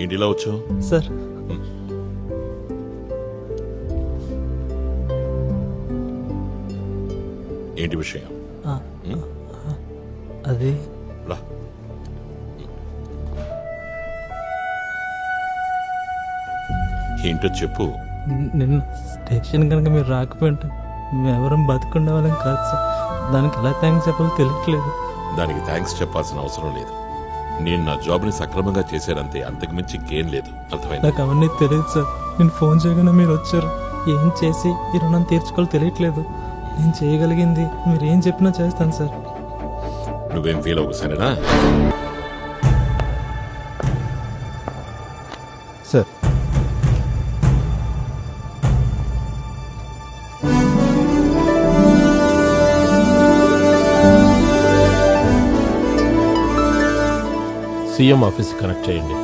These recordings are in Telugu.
ఇంటిలో వచ్చావు సార్ ఏంటి విషయం? అది రా. ఏంటో చెప్పు. నిన్న స్టేషన్ కనుక మీరు రాకపోయింటే మేమెవరం బతుకుండే వాళ్ళం కాదు సార్. దానికి ఎలా థ్యాంక్స్ చెప్పాలో తెలియట్లేదు. దానికి థ్యాంక్స్ చెప్పాల్సిన అవసరం లేదు. నేను నా జాబ్ని సక్రమంగా చేశానంతే, అంతకుమించి ఇంకేం లేదు. అర్థమైంది? నాకు అవన్నీ తెలియదు సార్. నేను ఫోన్ చేయగానే మీరు వచ్చారు. ఏం చేసి ఈ రుణం తీర్చుకోవాలో తెలియట్లేదు. నేను చేయగలిగింది మీరు ఏం చెప్పినా చేస్తాను సార్. నువ్వేం ఫీల్ అవ్వకు, సరేనా? సార్ సీఎం ఆఫీస్ కనెక్ట్ చేయండి.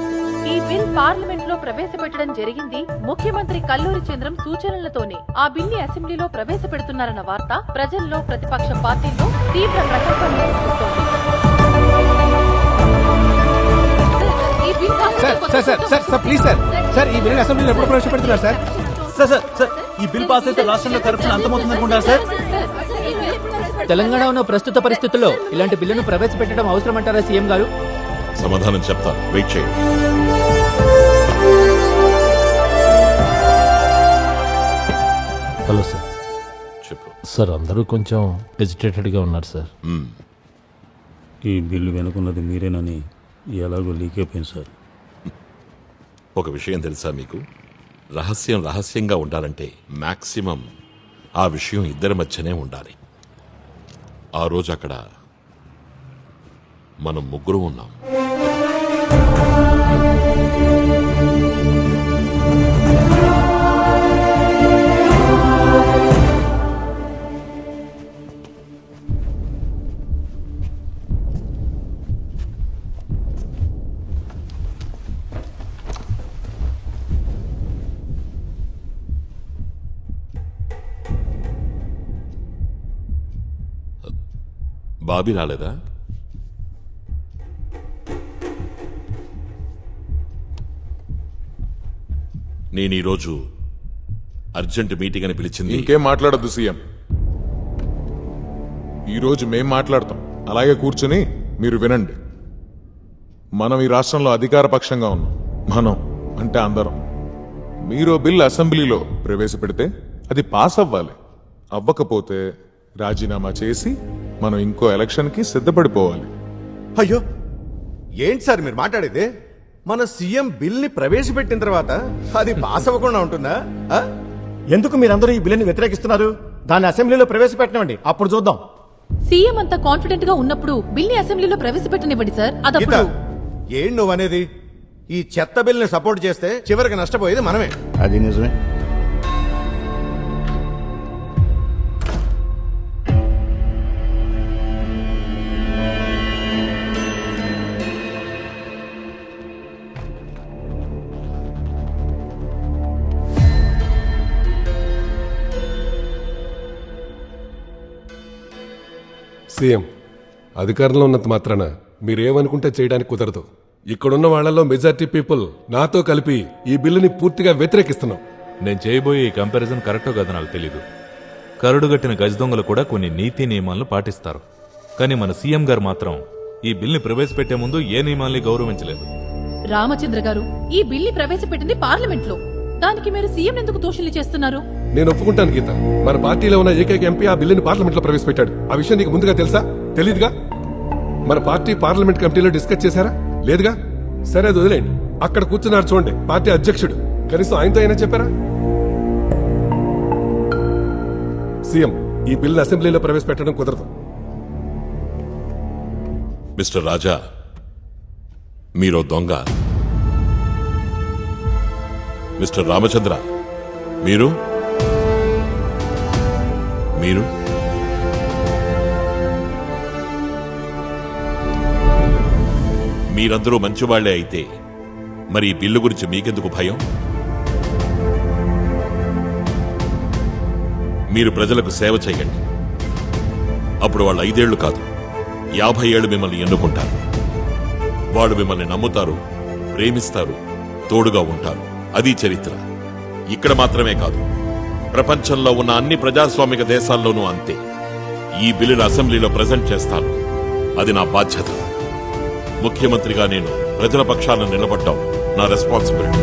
ఈ బిల్ పార్లమెంట్ లో ప్రవేశపెట్టడం జరిగింది ముఖ్యమంత్రి కల్లూరి చంద్రం సూచనలతోనే. ఆ బిల్ని అసెంబ్లీలో ప్రవేశపెడుతున్నారన్న వార్త ప్రజల్లో, ప్రతిపక్ష పార్టీల్లో తీవ్ర ప్రకంపనలు సృష్టిస్తోంది. ఈ బిల్ అసెంబ్లీలో ఎప్పుడు ప్రవేశపెడుతున్నారు సార్? ఈ బిల్ పాస్ అయితే రాష్ట్రంలో కరప్షన్ అంతమవుతుందనుకుంటారు సార్. తెలంగాణ ఉన్న ప్రస్తుత పరిస్థితుల్లో ఇలాంటి బిల్లును ప్రవేశపెట్టడం అవసరమంటారా సీఎం గారు? సమాధానం చెప్తాను, వెయిట్ చేయండి. Hello sir. చెప్పు. సార్ అందరూ కొంచెం హెజిటేటెడ్గా ఉన్నారు సార్. ఈ బిల్లు వెనుకున్నది మీరేనని ఎలాగో లీక్ అయిపోయింది సార్. ఒక విషయం తెలుసా మీకు? రహస్యంగా ఉండాలంటే మాక్సిమం ఆ విషయం ఇద్దరి మధ్యనే ఉండాలి. ఆ రోజు అక్కడ మనం ముగ్గురు ఉన్నాం. బాబీ రాలేదా? నేను ఈరోజు అర్జెంట్ మీటింగ్ అని పిలిచింది. ఇంకేం మాట్లాడద్దు సీఎం. ఈరోజు మేం మాట్లాడతాం, అలాగే కూర్చుని మీరు వినండి. మనం ఈ రాష్ట్రంలో అధికార పక్షంగా ఉన్నాం. మనం అంటే అందరం. మీరు బిల్ అసెంబ్లీలో ప్రవేశపెడితే అది పాస్ అవ్వాలి. అవ్వకపోతే రాజీనామా చేసి మనం ఇంకో ఎలక్షన్కి సిద్ధపడిపోవాలి. అయ్యో ఏంటి సార్ మీరు మాట్లాడేది? మన సీఎం బిల్ ని ప్రవేశపెట్టిన తర్వాత అది పాస్ అవ్వకుండా ఉంటుందా? ఎందుకు మీరందరూ ఈ బిల్లుని వ్యతిరేకిస్తున్నారు? దాన్ని అసెంబ్లీలో ప్రవేశపెట్టనివ్వండి, అప్పుడు చూద్దాం. సీఎం అంత కాన్ఫిడెంట్ గా ఉన్నప్పుడు బిల్ని అసెంబ్లీలో ప్రవేశపెట్టనివ్వండి సార్. అదప్పుడు ఏం నువ్వు అనేది? ఈ చెత్త బిల్ ని సపోర్ట్ చేస్తే చివరికి నష్టపోయేది మనమే. అది నిజమే. సీఎం, అధికారంలో ఉన్నంత మాత్రాన మీరేమనుకుంటే చేయడానికి కుదరదు. ఇక్కడున్న వాళ్లలో మెజారిటీ పీపుల్ నాతో కలిపి ఈ బిల్లుని పూర్తిగా వ్యతిరేకిస్తున్నాం. నేను చేయబోయే ఈ కంపారిజన్ కరెక్టో కాదో నాకు తెలీదు. కరడుగట్టిన గజదొంగలు కూడా కొన్ని నీతి నియమాలను పాటిస్తారు. కానీ మన సీఎం గారు మాత్రం ఈ బిల్ని ప్రవేశపెట్టే ముందు ఏ నియమాల్ని గౌరవించలేదు. రామచంద్ర గారు, ఈ బిల్ని ప్రవేశపెట్టింది పార్లమెంట్ లో. దానికి మీరు సీఎం ఎందుకు దోషులు చేస్తున్నారు? నేను ఒప్పుకుంటాను గీత, మన పార్టీలో ఉన్న ఏకైక ఎంపీ ఆ బిల్లుని పార్లమెంట్ లో ప్రవేశపెట్టాడు. ఆ విషయం నీకు ముందుగా తెలుసా? తెలీదుగా? మన పార్టీ పార్లమెంట్ కమిటీలో డిస్కస్ చేశారా? లేదుగా? సరే, అది వదిలేండి. అక్కడ కూర్చున్నారు చూడండి, పార్టీ అధ్యక్షుడు. కనీసం ఆయనతో అయినా చెప్పారా? సీఎం, ఈ బిల్లు అసెంబ్లీలో ప్రవేశపెట్టడం కుదరదు. మిస్టర్ రాజా, మీరో దొంగ. మిస్టర్ రామచంద్ర, మీరు మీరు మీరందరూ మంచివాళ్లే అయితే మరి ఈ బిల్లు గురించి మీకెందుకు భయం? మీరు ప్రజలకు సేవ చేయండి. అప్పుడు వాళ్ళు 5 ఏళ్లు కాదు 50 ఏళ్లు మిమ్మల్ని ఎన్నుకుంటారు. వాళ్ళు మిమ్మల్ని నమ్ముతారు, ప్రేమిస్తారు, తోడుగా ఉంటారు. అది చరిత్ర. ఇక్కడ మాత్రమే కాదు, ప్రపంచంలో ఉన్న అన్ని ప్రజాస్వామిక దేశాల్లోనూ అంతే. ఈ బిల్లును అసెంబ్లీలో ప్రజెంట్ చేస్తాను. అది నా బాధ్యత. ముఖ్యమంత్రిగా నేను ప్రజల పక్షాన నిలబడ్డం నా రెస్పాన్సిబిలిటీ.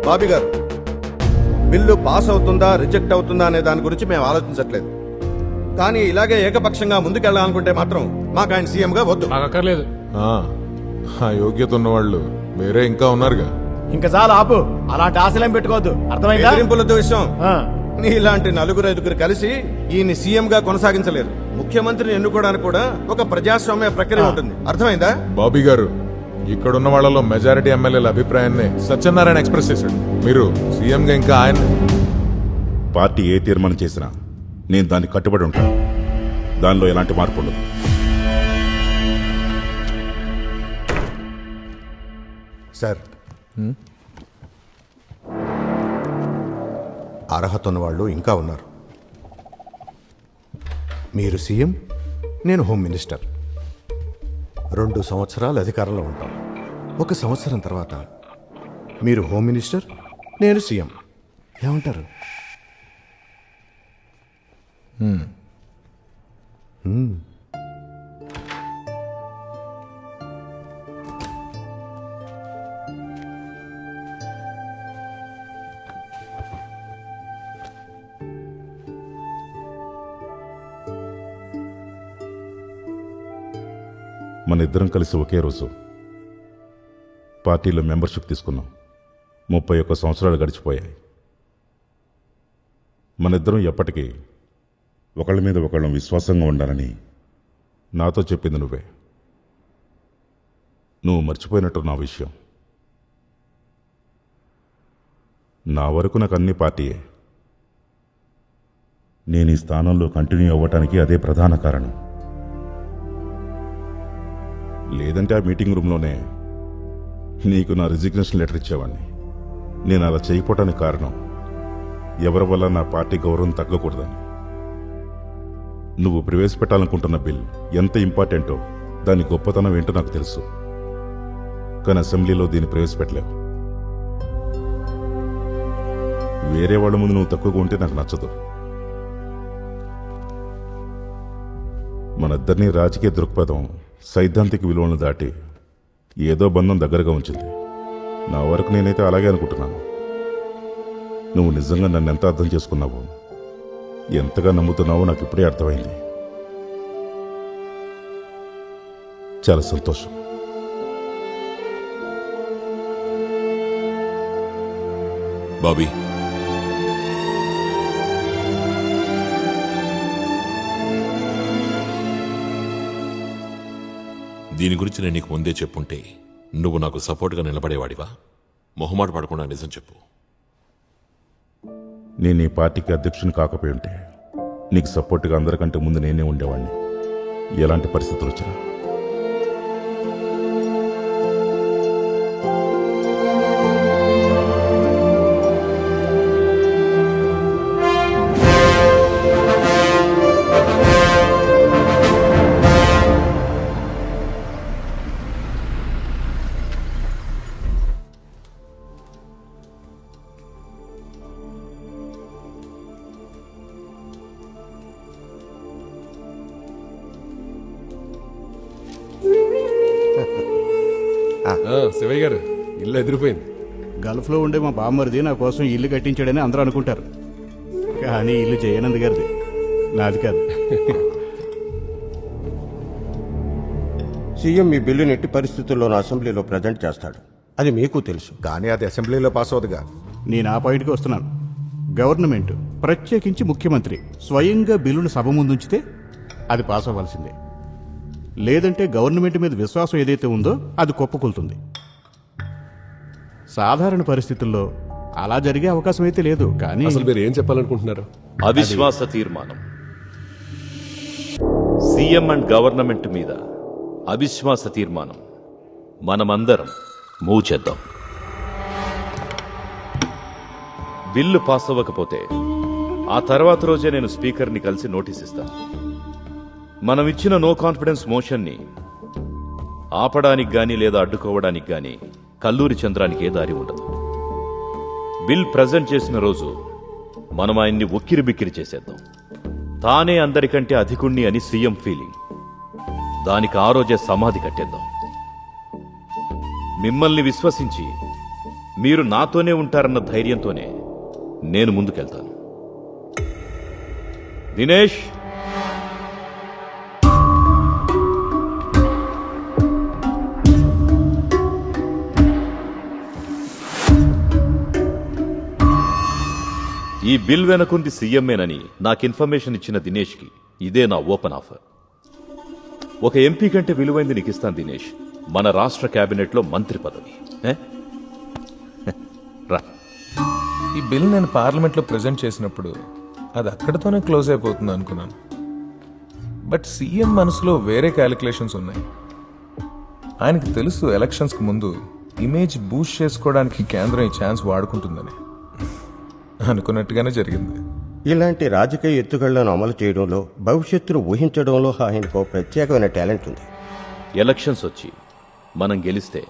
బాబీ గారు, బిల్లు పాస్ అవుతుందా రిజెక్ట్ అవుతుందా అనే దాని గురించి మేము ఆలోచించట్లేదు. కానీ ఇలాగే ఏకపక్షంగా ముందుకెళ్ళాలనుకుంటే మాత్రం మాకు ఆయన సీఎంగా వద్దు. అక్కర్లేదు. ఆ యోగ్యత ఉన్నవాళ్ళు వేరే ఇంకా ఉన్నారుగా. ఇంకా చాలా ఆపు. అలాంటి ఆశలేం పెట్టుకోవద్దు. అర్థమైందా? ఎదిరింపులతో విషయం. నీలాంటి నలుగురు ఐదుగురు కలిసి ఈయన సీఎం గా కొనసాగించలేరు. ముఖ్యమంత్రిని ఎన్నుకోవడానికి కూడా ఒక ప్రజాస్వామ్య ప్రక్రియ ఉంటుంది. అర్థమైందా? బాబీ గారు, ఇక్కడున్న వాళ్ళలో మెజారిటీ ఎమ్మెల్యేల అభిప్రాయాన్ని సత్యనారాయణ ఎక్స్ప్రెస్ చేశాడు. మీరు సీఎంగా ఇంకా ఆయన పార్టీ ఏ తీర్మానం చేసినా నేను దానికి కట్టుబడి ఉంటాను. దానిలో ఎలాంటి మార్పు ఉండదు. సార్, అర్హత ఉన్న వాళ్ళు ఇంకా ఉన్నారు. మీరు సీఎం, నేను హోమ్ మినిస్టర్. 2 సంవత్సరాలు అధికారంలో ఉంటాం. 1 సంవత్సరం తర్వాత మీరు హోమ్ మినిస్టర్, నేను సీఎం. ఏమంటారు? మన ఇద్దరం కలిసి ఒకే రోజు పార్టీలో మెంబర్షిప్ తీసుకున్నాం. 31 సంవత్సరాలు గడిచిపోయాయి. మన ఇద్దరం ఎప్పటికీ ఒకళ్ళ మీద ఒకళ్ళం విశ్వాసంగా ఉండాలని నాతో చెప్పింది నువ్వే. నువ్వు మర్చిపోయినట్టు నా విషయం. నా వరకు నాకు అన్ని పార్టీయే. నేను ఈ స్థానంలో కంటిన్యూ అవ్వటానికి అదే ప్రధాన కారణం. లేదంటే ఆ మీటింగ్ రూమ్లోనే నీకు నా రిజిగ్నేషన్ లెటర్ ఇచ్చేవాడిని. నేను అలా చేయకపోవటానికి కారణం ఎవరి వల్ల నా పార్టీ గౌరవం తగ్గకూడదని. నువ్వు ప్రవేశపెట్టాలనుకుంటున్న బిల్ ఎంత ఇంపార్టెంటో దాని గొప్పతనం ఏంటో నాకు తెలుసు. కానీ అసెంబ్లీలో దీన్ని ప్రవేశపెట్టలేవు. వేరే వాళ్ళ ముందు నువ్వు తక్కువగా ఉంటే నాకు నచ్చదు. మనిద్దరినీ రాజకీయ దృక్పథం, సైద్ధాంతిక విలువలను దాటి ఏదో బంధం దగ్గరగా ఉంచింది. నా వరకు నేనైతే అలాగే అనుకుంటున్నాను. నువ్వు నిజంగా నన్ను ఎంత అర్థం చేసుకున్నావో, ఎంతగా నమ్ముతున్నావో నాకు ఇప్పుడే అర్థమైంది. చాలా సంతోషం. బాబీ, దీని గురించి నేను నీకు ముందే చెప్పుంటే నువ్వు నాకు సపోర్ట్గా నిలబడేవాడివా? మొహమాట పడకుండా నిజం చెప్పు. నేను ఈ పార్టీకి అధ్యక్షుని కాకపోయి ఉంటే నీకు సపోర్ట్గా అందరికంటే ముందు నేనే ఉండేవాడిని, ఎలాంటి పరిస్థితులు వచ్చినా. శివయ్య గారు, ఇల్లు ఎదిరిపోయింది. గల్ఫ్లో ఉండే మా బామ్మరిది నా కోసం ఇల్లు కట్టించాడని అందరూ అనుకుంటారు. కానీ ఇల్లు జయనంద్ గారిది, నాది కాదు. సీఎం ఈ బిల్లుని ఎట్టి పరిస్థితుల్లోనూ అసెంబ్లీలో ప్రజెంట్ చేస్తాడు. అది మీకు తెలుసు. కానీ అది అసెంబ్లీలో పాస్ అవుతుందిగా. నేను ఆ పాయింట్కి వస్తున్నాను. గవర్నమెంట్, ప్రత్యేకించి ముఖ్యమంత్రి స్వయంగా బిల్లును సభ ముందుంచితే అది పాస్ అవ్వాల్సిందే. లేదంటే గవర్నమెంట్ మీద విశ్వాసం ఏదైతే ఉందో అది కుప్పకూలుతుంది. సాధారణ పరిస్థితుల్లో అలా జరిగే అవకాశం అయితే లేదు. కానీ అసలు మీరు ఏం చెప్పాలనుకుంటున్నారు? అవిశ్వాస తీర్మానం సీఎం అండ్ గవర్నమెంట్ మీద అవిశ్వాస తీర్మానం మనమందరం మూవ్ చేద్దాం. బిల్లు పాస్ అవ్వకపోతే ఆ తర్వాత రోజే నేను స్పీకర్ని కలిసి నోటీస్ ఇస్తాను. మనం ఇచ్చిన నో కాన్ఫిడెన్స్ మోషన్ని ఆపడానికి గాని లేదా అడ్డుకోవడానికి గాని కల్లూరి చంద్రానికి ఏ దారి ఉండదు. బిల్ ప్రజెంట్ చేసిన రోజు మనం ఆయన్ని ఉక్కిరి బిక్కిరి చేసేద్దాం. తానే అందరికంటే అధికుణ్ణి అని సీఎం ఫీలింగ్. దానికి ఆ రోజే సమాధి కట్టేద్దాం. మిమ్మల్ని విశ్వసించి మీరు నాతోనే ఉంటారన్న ధైర్యంతోనే నేను ముందుకెళ్తాను. దినేష్, ఈ బిల్ వెనకుంది సీఎంఏనని నాకు ఇన్ఫర్మేషన్ ఇచ్చిన దినేష్కి ఇదే నా ఓపెన్ ఆఫర్. ఒక ఎంపీ కంటే విలువైంది నీకు ఇస్తాను దినేష్, మన రాష్ట్ర కేబినెట్లో మంత్రి పదవి. రా. ఈ బిల్ నేను పార్లమెంట్లో ప్రజెంట్ చేసినప్పుడు అది అక్కడితోనే క్లోజ్ అయిపోతుంది అనుకున్నాను. బట్ సీఎం మనసులో వేరే క్యాలిక్యులేషన్స్ ఉన్నాయి. ఆయనకు తెలుసు ఎలక్షన్స్కి ముందు ఇమేజ్ బూస్ట్ చేసుకోవడానికి కేంద్రం ఈ ఛాన్స్ వాడుకుంటుందని. అనుకున్నట్టుగానే జరిగింది. ఇలాంటి రాజకీయ ఎత్తుగళ్లను అమలు చేయడంలో, భవిష్యత్తును ఊహించడంలో ఆయనకు ప్రత్యేకమైన టాలెంట్ ఉంది. ఎలక్షన్స్ వచ్చి మనం గెలిస్తే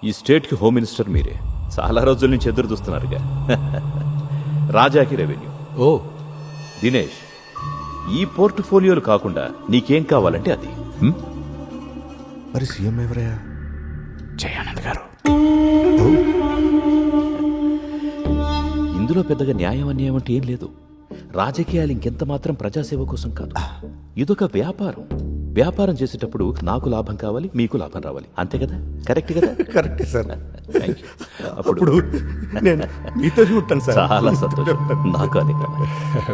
ఈ స్టేట్కి హోమ్ మినిస్టర్ మీరే. చాలా రోజుల నుంచి ఎదురు చూస్తున్నారుగా. రాజాకి రెవెన్యూ. ఓ దినేష్, ఈ పోర్ట్ఫోలియోలు కాకుండా నీకేం కావాలంటే అది. మరి సీఎం ఎవరయ్యా? జయానంద్ గారు. ఇందులో పెద్దగా న్యాయం అన్యాయం అంటే ఏం లేదు. రాజకీయాలు ఇంకెంత మాత్రం ప్రజాసేవ కోసం కాదు. ఇదొక వ్యాపారం. వ్యాపారం చేసేటప్పుడు నాకు లాభం కావాలి, మీకు లాభం రావాలి. అంతే కదా? కరెక్ట్ కదా? Correct sir. Thank you. అప్పుడు నేను మీతో ఉంటాను సార్. చాలా సంతోషం. నాకు అదే కావాలి.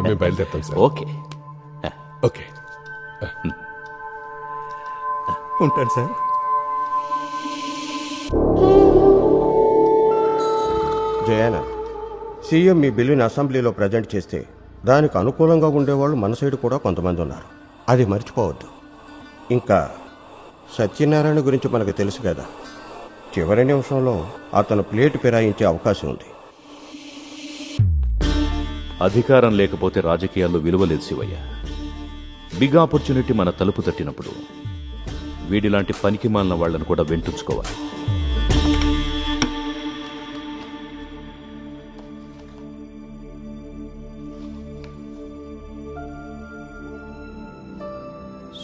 మేము బయలుదేరుతాం సార్. Okay okay. ఉంటాను సార్. జయానా, సీఎం మీ బిల్లుని అసెంబ్లీలో ప్రజెంట్ చేస్తే దానికి అనుకూలంగా ఉండేవాళ్ళు మన సైడ్ కూడా కొంతమంది ఉన్నారు. అది మర్చిపోవద్దు. ఇంకా సత్యనారాయణ గురించి మనకు తెలుసు కదా, చివరి నిమిషంలో అతను ప్లేట్ ఫిరాయించే అవకాశం ఉంది. అధికారం లేకపోతే రాజకీయాల్లో విలువ లేదు శివయ్య. బిగ్ ఆపర్చునిటీ మన తలుపు తట్టినప్పుడు వీడిలాంటి పనికి మాలిన వాళ్లను కూడా వెంటుంచుకోవాలి.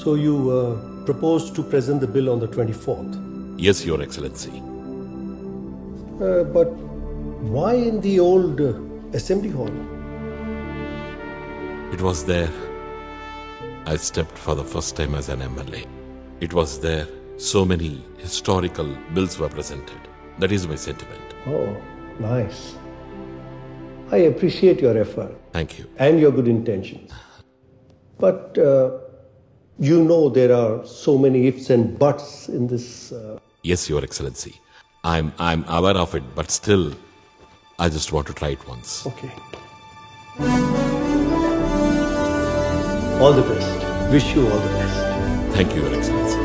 So you propose to present the bill on the 24th. Yes, Your Excellency. But why in the old assembly hall? It was there. I stepped for the first time as an MLA. It was there. So many historical bills were presented. That is my sentiment. Oh, nice. I appreciate your effort. Thank you. And your good intentions. But you know there are so many ifs and buts in this. Yes, Your Excellency. I'm aware of it, but still, I just want to try it once. Okay. All the best. Wish you all the best. Thank you, Your Excellency.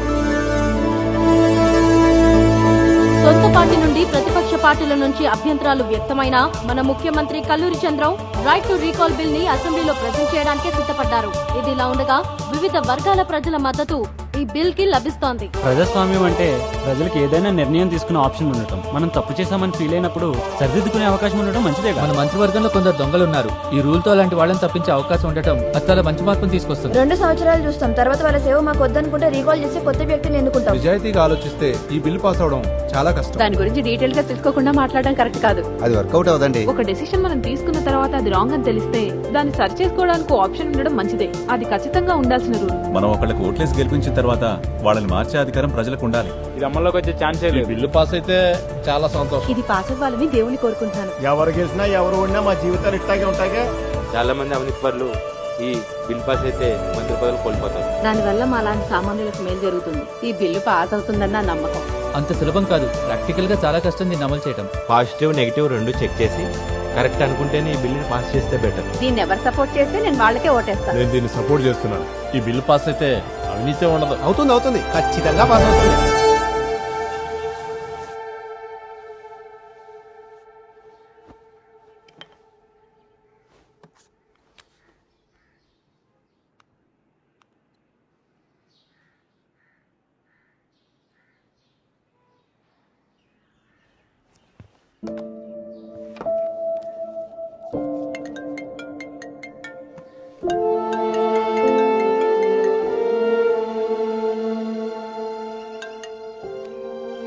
సొంత పార్టీ నుండి ప్రతిపక్ష పార్టీల నుంచి అభ్యంతరాలు వ్యక్తమైనా మన ముఖ్యమంత్రి Kalluri Chandram right to recall bill ని అసెంబ్లీలో ప్రజెంట్ చేయడానికే సిద్ధపడ్డారు. ఇదిలా ఉండగా వివిధ వర్గాల ప్రజల మద్దతు ఈ బిల్ కి లభిస్తోంది. ప్రజాస్వామ్యం అంటే ప్రజలకు ఏదైనా నిర్ణయం తీసుకునే ఆప్షన్ ఉండటం. మనం తప్పు చేశామని ఫీల్ అయినప్పుడు సరిదిద్దుకునే అవకాశం ఉండటం మంచిదే. మన మంత్రివర్గంలో కొందరు దొంగలు ఉన్నారు. ఈ రూల్ తో అలాంటి వాళ్ళని తప్పించే అవకాశం ఉండటం అది చాలా మంచి మార్పును తీసుకొస్తుంది. 2 సంవత్సరాలు చూస్తాం, తర్వాత వాళ్ళ సేవ మాకు వద్దనుకుంటే రీకాల్ చేసి కొత్త వ్యక్తిని ఎన్నుకుంటాం. నిజాయితీగా ఆలోచిస్తే ఈ బిల్ పాస్ అవడం చాలా కష్టం. దాని గురించి డీటెయిల్ గా తెలుసుకోకుండా మాట్లాడడం కరెక్ట్ కాదు. అది వర్కౌట్ అవదండి. ఒక డెసిషన్ మనం తీసుకున్న తర్వాత అది రాంగ్ అని తెలిస్తే దాన్ని సరి చేసుకోవడానికి ఆప్షన్ ఉండడం మంచిదే. అది ఖచ్చితంగా ఉండాల్సిన రూల్. మనం ఒకళ్ళకి ఓట్లేసి గెలిపించిన తర్వాత వాళ్ళని మార్చే అధికారం ప్రజలకు ఉండాలి. ఇది అమల్లోకి వచ్చే ఛాన్సే లేదు. బిల్లు పాస్ అయితే చాలా సంతోషం. ఇది పాస్ అవ్వాలని దేవుని కోరుకుంటున్నాను. ఎవరు గెలిచినా ఎవరు ఉన్నా మా జీవితాలు ఇట్టాగే ఉంటాయిగా. చాలా మంది అవినీతిపరులు ఈ బిల్ పాస్ అయితే మంత్రి పదవులు కోల్పోతారు. దానివల్ల మా లాంటి సామాన్యులకు మేలు జరుగుతుంది. ఈ బిల్లు పాస్ అవుతుందన్న నమ్మకం. అంత సులభం కాదు. ప్రాక్టికల్ గా చాలా కష్టం దీన్ని అమలు చేయడం. పాజిటివ్ నెగిటివ్ రెండు చెక్ చేసి కరెక్ట్ అనుకుంటేనే ఈ బిల్లుని పాస్ చేస్తే బెటర్. దీన్ని ఎవరు సపోర్ట్ చేస్తే నేను వాళ్ళకే ఓటేస్తాను. నేను దీన్ని సపోర్ట్ చేస్తున్నాను. ఈ బిల్లు పాస్ అయితే అవినీతే ఉండదు. అవుతుంది ఖచ్చితంగా పాస్ అవుతుంది.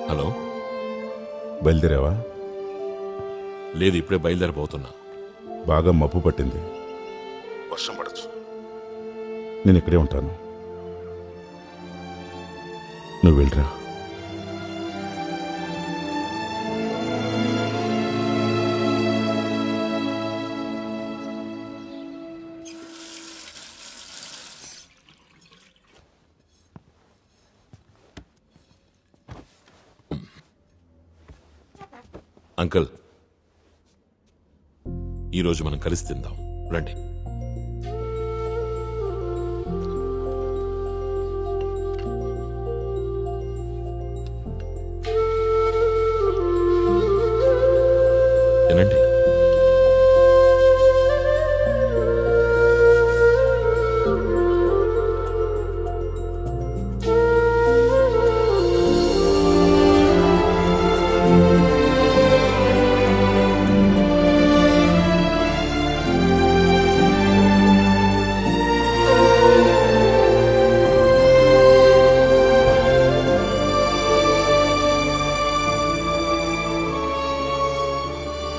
హలో, బయలుదేరావా? లేదు, ఇప్పుడే బయలుదేరబోతున్నా. బాగా మబ్బు పట్టింది, వర్షం పడచ్చు. నేను ఇక్కడే ఉంటాను, నువ్వు వెళ్ళరా. అంకుల్, ఈరోజు మనం కలిసి తిందాం రండి. తినండి.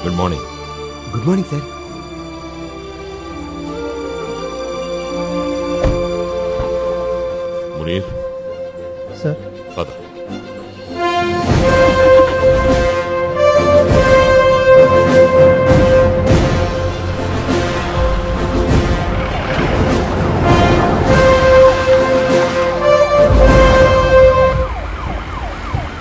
Good morning. Good morning sir. Munir sir పద.